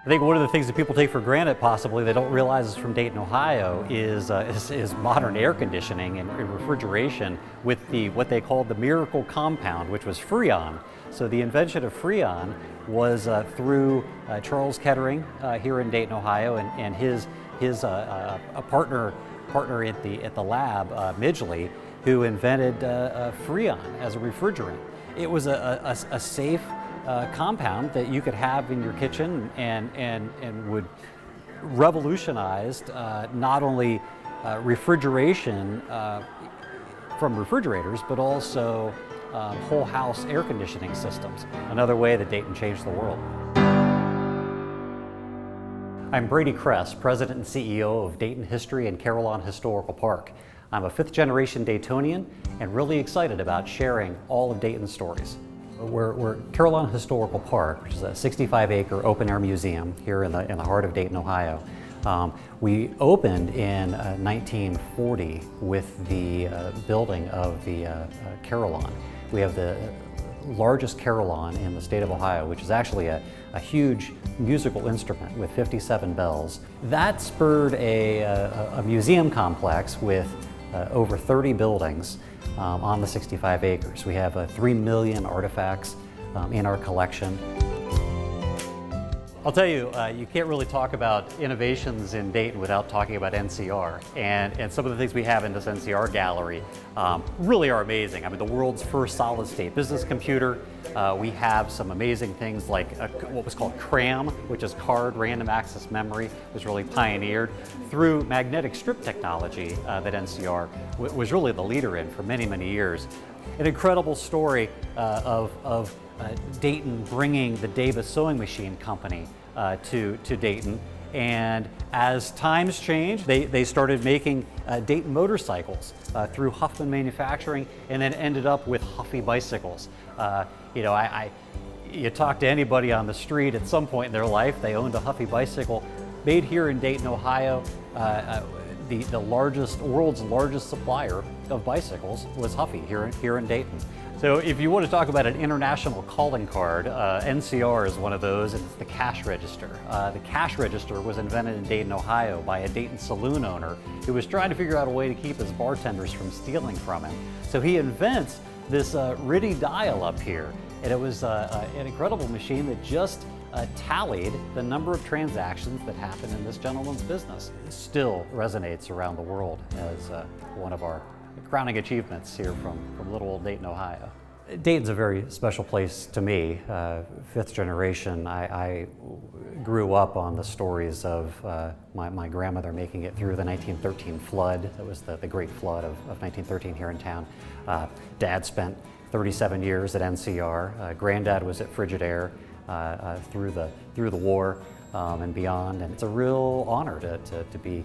I think one of the things that people take for granted, possibly they don't realize is from Dayton, Ohio, is modern air conditioning and refrigeration with what they called the miracle compound, which was Freon. So the invention of Freon was through Charles Kettering here in Dayton, Ohio, and his partner at the lab, Midgley, who invented Freon as a refrigerant. It was a safe compound that you could have in your kitchen and would revolutionize not only refrigeration from refrigerators, but also whole house air conditioning systems. Another way that Dayton changed the world. I'm Brady Kress, President and CEO of Dayton History and Carillon Historical Park. I'm a fifth-generation Daytonian and really excited about sharing all of Dayton's stories. We're Carillon Historical Park, which is a 65-acre open-air museum here in the heart of Dayton, Ohio. We opened in 1940 with the building of the Carillon. We have the largest carillon in the state of Ohio, which is actually a huge musical instrument with 57 bells. That spurred a museum complex with over 30 buildings on the 65 acres. We have 3 million artifacts in our collection. I'll tell you, you can't really talk about innovations in Dayton without talking about NCR. And some of the things we have in this NCR gallery really are amazing. I mean, the world's first solid-state business computer. We have some amazing things like what was called CRAM, which is Card Random Access Memory, was really pioneered through magnetic strip technology that NCR was really the leader in for many, many years. An incredible story of Dayton bringing the Davis Sewing Machine Company to Dayton. And as times changed, they started making Dayton motorcycles through Huffman Manufacturing, and then ended up with Huffy bicycles. You talk to anybody on the street at some point in their life, they owned a Huffy bicycle made here in Dayton, Ohio. The world's largest supplier of bicycles was Huffy here in Dayton. So if you want to talk about an international calling card, NCR is one of those, and it's the cash register. The cash register was invented in Dayton, Ohio by a Dayton saloon owner who was trying to figure out a way to keep his bartenders from stealing from him. So he invents this RIDI dial up here, and it was an incredible machine that just tallied the number of transactions that happened in this gentleman's business. It still resonates around the world as one of our crowning achievements here from little old Dayton, Ohio. Dayton's a very special place to me. Fifth generation, I grew up on the stories of my grandmother making it through the 1913 flood. That was the great flood of 1913 here in town. Dad spent 37 years at NCR. Granddad was at Frigidaire through the war and beyond. And it's a real honor to be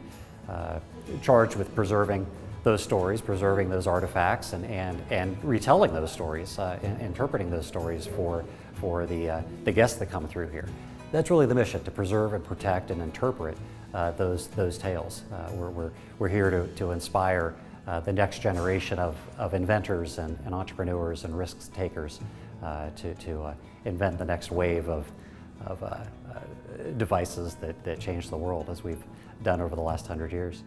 charged with preserving those stories, preserving those artifacts, and retelling those stories, interpreting those stories for the guests that come through here. That's really the mission, to preserve and protect and interpret those tales. We're here to inspire the next generation of inventors and entrepreneurs and risk takers to invent the next wave of devices that change the world, as we've done over the last 100 years.